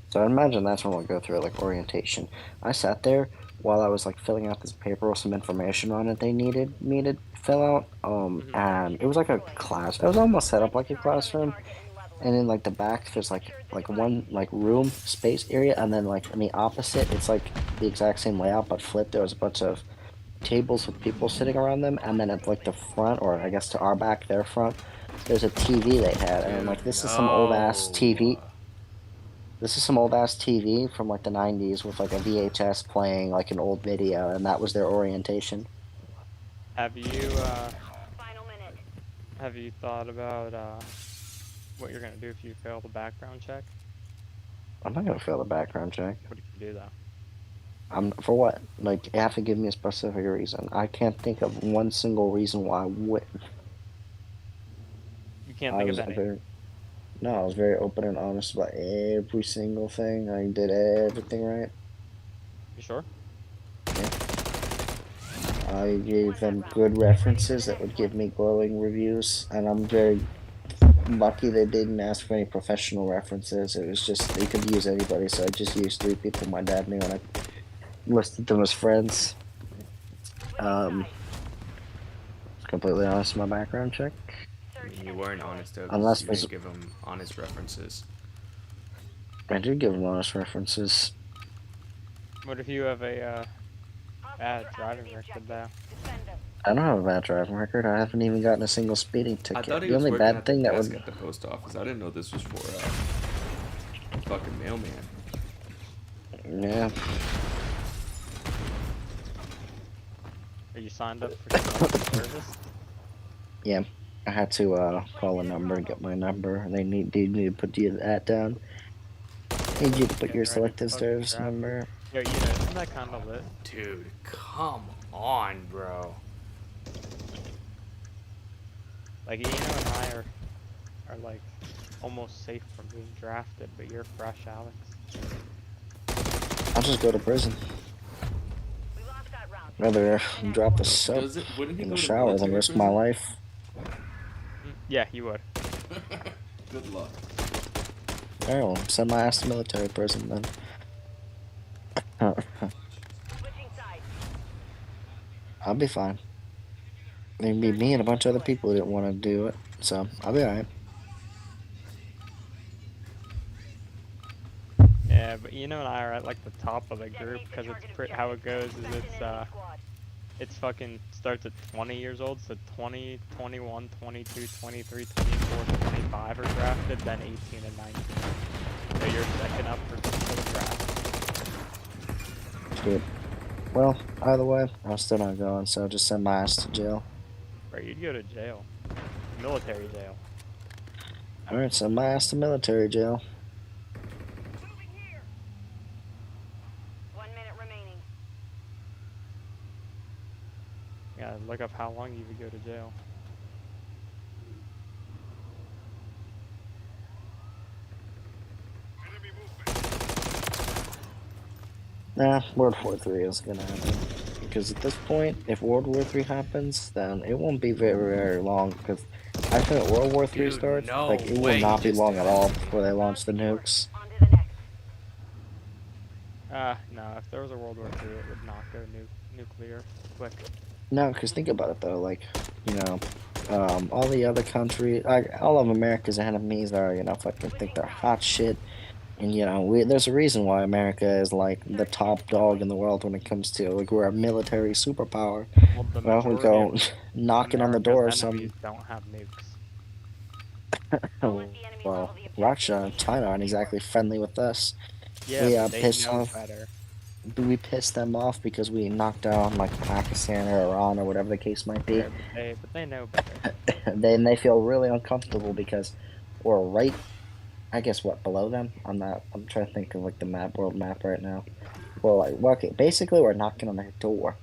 So I imagine that's when we'll go through like orientation. I sat there while I was like filling out this paper with some information on it they needed me to fill out. Hmm. And it was like a class. It was almost set up like a classroom. And in like the back, there's like one like room space area, and then like in the opposite, it's like the exact same layout but flipped. There was a bunch of tables with people sitting around them, and then at like the front, or I guess to our back, their front, there's a TV they had, and like Dude, this is some old ass TV. no. This is some old ass TV from like the 90s with like a VHS playing like an old video, and that was their orientation. Have you have you thought about what you're gonna do if you fail the background check? I'm not gonna fail the background check. What if you do though? I'm for what? Like, you have to give me a specific reason. I can't think of one single reason why I would. You can't I think of was any. very no, I was very open and honest about every single thing. I did everything right. You sure? Yeah. I gave them good references that would give me glowing reviews, and I'm very lucky they didn't ask for any professional references. It was just they could use anybody, so I just used three people my dad knew, and I listed them as friends. Um, Completely honest in my background check, I mean, you weren't honest though, because unless you there's didn't give them honest references. I did give them honest references. What if you have a bad driving record though? I don't have a bad driving record. I haven't even gotten a single speeding I ticket. thought he The was only working bad at the thing that desk would at the post office. I didn't know this was for fucking mailman. yeah. Are you signed up for commercial service? Yeah, I had to call a number and get my number. They need to put that down. Need you to put your Getting ready to selected fucking service traffic. number. Yo, isn't that kind of lit? Dude, come on, bro. Like, and I are like almost safe from being drafted, but you're fresh, Alex. I'll just go to prison. Rather drop the soap Wouldn't he in the go to shower than military risk my prison? life. Yeah, you would. Good luck. Alright, well, send my ass to military prison then. I'll be fine. There'd be me and a bunch of other people who didn't want to do it, so I'll be alright. Yeah, but and I are at like the top of the group because how it goes is it's fucking starts at 20 years old, so 20, 21, 22, 23, 24, 25 are drafted, then 18 and 19. So you're second up for the draft. Shit. Well, either way, I'm still not going, so just send my ass to jail. Right, you'd go to jail. Military jail. Alright, send my ass to military jail. Yeah, look up how long you would go to jail. Nah, World War III is gonna happen. Because at this point, if World War III happens, then it won't be very, very long. Because I think World War III Dude, starts, no like, it will way he not be just long did at it. all before they launch the nukes. No, if there was a World War III, it would not go nuclear quick. No, because think about it though, like, you know, all the other countries, like, all of America's enemies are, fucking think they're hot shit. And, there's a reason why America is, like, the top dog in the world when it comes to, like, we're a military superpower. Well, the Well, we majority of go knocking on the America's door of enemies some, don't have nukes. well, Russia and China aren't exactly friendly with us. Yeah, We, but they piss know off, better. we piss them off because we knocked down, like, Pakistan or Iran or whatever the case might be. Right, but they know better. Then they feel really uncomfortable because we're right, I guess, what, below them? I'm trying to think of, like, the world map right now. Well, okay, basically we're knocking on their door.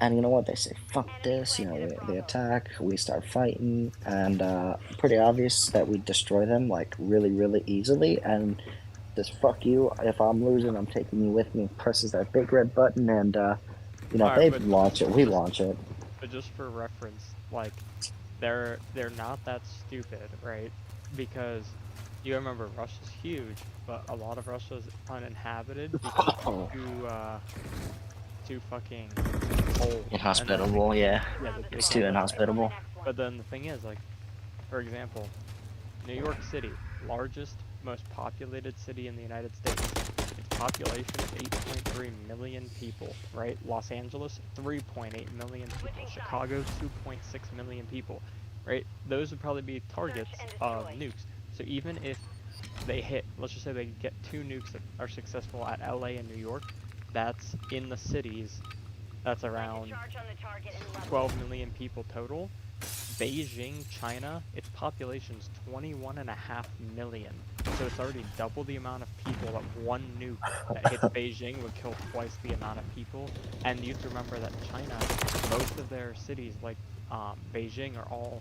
And you know what? They say, fuck this, they attack, we start fighting, and pretty obvious that we destroy them, like, really, really easily, and just fuck you, if I'm losing, I'm taking you with me, presses that big red button, and, if All right, they but launch it, we launch it. just for reference, like they're not that stupid, right? Because You remember Russia's huge, but a lot of Russia's uninhabited because too fucking cold. And then Inhospitable, yeah. yeah, they It's too can't live there. inhospitable. But then the thing is, like, for example, New York City, largest, most populated city in the United States. Its population is 8.3 million people, right? Los Angeles, 3.8 million people. Chicago, 2.6 million people, right? Those would probably be targets of nukes. So even if they hit, let's just say they get 2 nukes that are successful at LA and New York, that's in the cities, that's around 12 million people total. Beijing, China, its population's 21.5 million. So it's already double the amount of people that one nuke that hits Beijing would kill twice the amount of people. And you have to remember that China, most of their cities, like Beijing, are all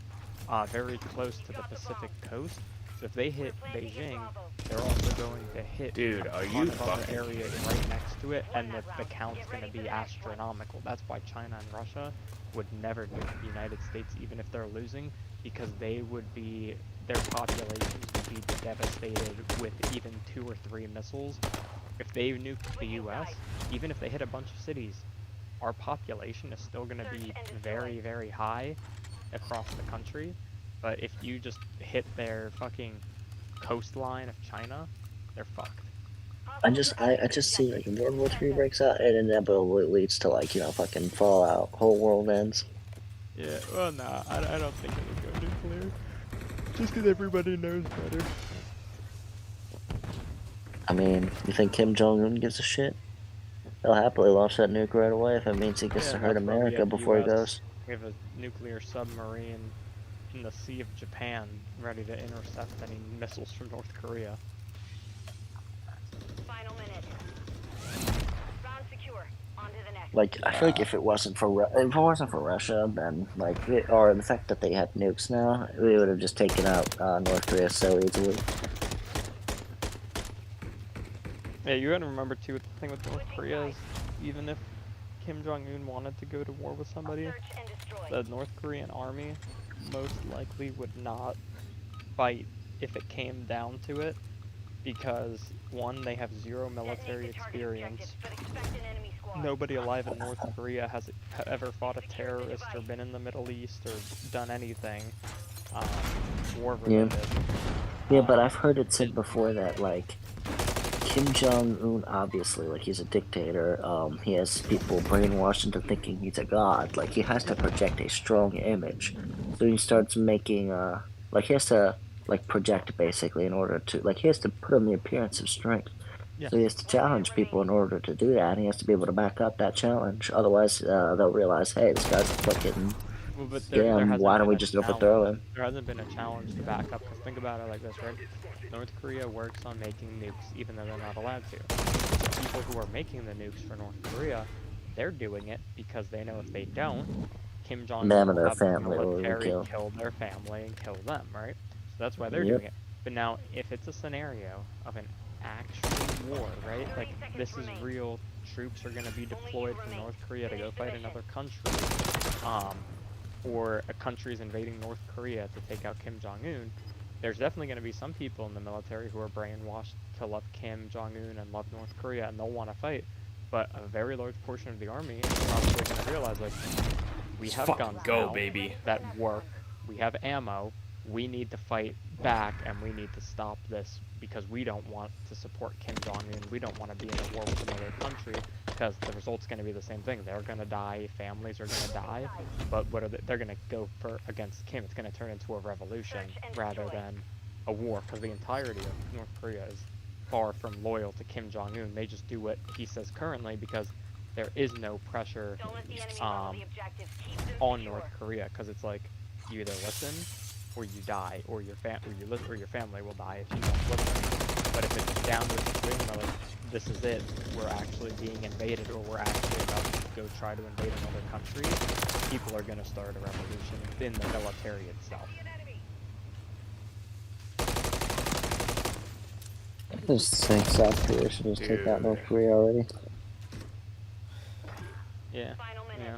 very close to the Pacific coast. So if they hit Beijing, they're also going to hit Dude, a are ton you of other fucking areas right next to it, and the count's going to be astronomical. That's why China and Russia would never nuke the United States even if they're losing, because they would be, their populations would be devastated with even 2 or 3 missiles. If they nuked the US, even if they hit a bunch of cities, our population is still going to be very, very high across the country. But if you just hit their fucking coastline of China, they're fucked. I just see like if World War III breaks out, it inevitably leads to like fucking fallout, whole world ends. Yeah, well, nah, I don't think it would go nuclear. Just because everybody knows better. I mean, you think Kim Jong Un gives a shit? He'll happily launch that nuke right away if it means he gets Yeah, to and hurt that's why we America have the before he U.S. goes. We have a nuclear submarine in the Sea of Japan ready to intercept any missiles from North Korea. Final minute. Round secure. On to the next. Like, I feel like if it wasn't for Russia, then or the fact that they had nukes now, we would have just taken out North Korea so easily. Yeah, you gotta remember too, the thing with North Korea is, even if Kim Jong-un wanted to go to war with somebody, Search and destroy. the North Korean army most likely would not fight if it came down to it, because one, they have zero military Detonate the target experience. objectives, but expect an enemy squad. Nobody alive in North Korea has ever fought a terrorist or been in the Middle East or done anything war related. Yeah, but I've heard it said before that like Kim Jong Un, obviously, like he's a dictator. He has people brainwashed into thinking he's a god. Like he has to project a strong image, so he starts making like he has to like project basically in order to like he has to put on the appearance of strength. Yeah. So he has to challenge people in order to do that. And he has to be able to back up that challenge. Otherwise, they'll realize, hey, this guy's fucking Well, but there scam. hasn't Why don't been we a just challenge. overthrow him? There hasn't been a challenge to back up. Because think about it like this, right? North Korea works on making nukes, even though they're not allowed to. The people who are making the nukes for North Korea, they're doing it because they know if they don't, Kim Jong Them Un and will their have the family will be military killed. kill their family and kill them, right? So that's why they're Yep. doing it. But now, if it's a scenario of an actual war, right? Like this is real. Troops are going to be deployed from North Korea to go fight another country. Or a country's invading North Korea to take out Kim Jong-un, there's definitely going to be some people in the military who are brainwashed to love Kim Jong-un and love North Korea, and they'll want to fight. But a very large portion of the army is probably going to realize, like, we have guns go, now baby. that work, we have ammo, we need to fight back, and we need to stop this because we don't want to support Kim Jong-un, we don't want to be in a war with another country, because the result's going to be the same thing. They're going to die, families are going to die, but what are they're going to go for against Kim. It's going to turn into a revolution rather than a war, because the entirety of North Korea is far from loyal to Kim Jong-un. They just do what he says currently because there is no pressure Don't let the enemy follow the objectives. Keep them on secure. North Korea, because it's like you either listen or you die, or your family will die if you don't listen. But if it's down to a situation where like this is it, we're actually being invaded, or we're actually about to go try to invade another country, people are going to start a revolution within the military itself. I just think South Korea should just take out Dude. North Korea already. Yeah. Final minute. Yeah.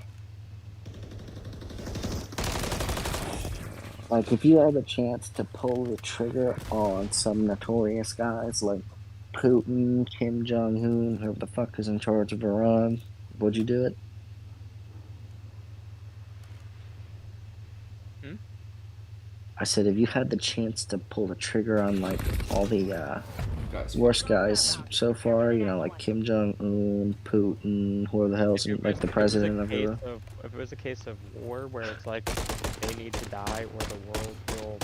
Like, if you had a chance to pull the trigger on some notorious guys like Putin, Kim Jong Un, whoever the fuck is in charge of Iran, would you do it? Hmm? I said, if you had the chance to pull the trigger on like all the Guys, worst guys so far, you know, like Kim Jong Un, Putin, whoever the hell's like the president of Iran. If it was a case of war where it's like they need to die or the world will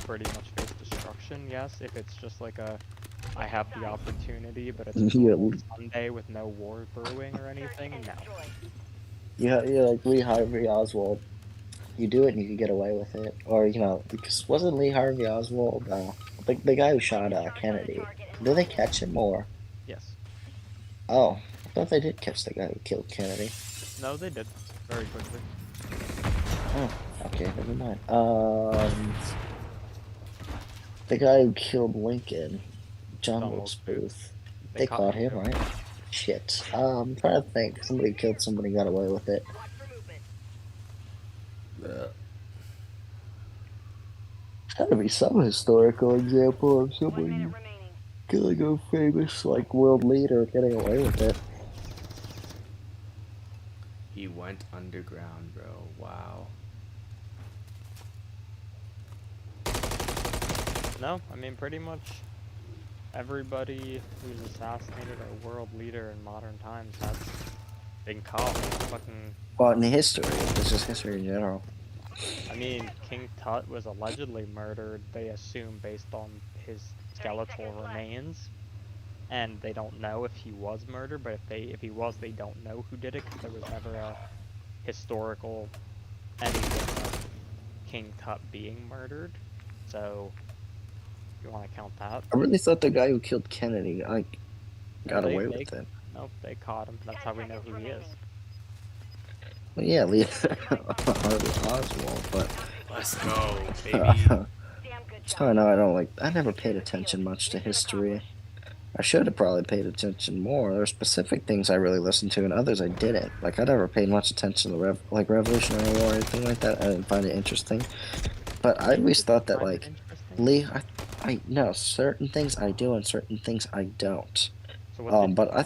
pretty much face destruction, yes. If it's just like a I have the opportunity, but it's a You, normal Sunday with no war brewing or anything, no. you're like Lee Harvey Oswald. You do it and you can get away with it, or you know, because wasn't Lee Harvey Oswald the guy who shot Kennedy? Did they catch him or? Yes. Oh, I thought they did catch the guy who killed Kennedy. No, they did. Very quickly. Oh, okay, never mind. The guy who killed Lincoln, John John Wilkes Wilkes Booth. They caught him, right? Shit. I'm trying to think. Somebody killed somebody, got away with it. yeah. Gotta be some historical example of somebody killing a famous like world leader getting away with it. He went underground, bro. Wow. No, I mean pretty much everybody who's assassinated a world leader in modern times has been caught. Fucking. Well, in history, it's just history in general. I mean, King Tut was allegedly murdered. They assume based on his skeletal remains, and they don't know if he was murdered. But if he was, they don't know who did it because there was never a historical anything of King Tut being murdered. So, if you want to count that? I really thought the guy who killed Kennedy got they- away they- with it. Nope, they caught him. That's how we know who he is. Well, yeah, Lee Harvey Oswald, but Let's go, baby. I know I don't like. I never paid attention much to history. I should have probably paid attention more. There are specific things I really listened to, and others I didn't. Like I never paid much attention to the Revolutionary War or anything like that. I didn't find it interesting. But I always thought that like Lee, I know certain things I do and certain things I don't. So what did But I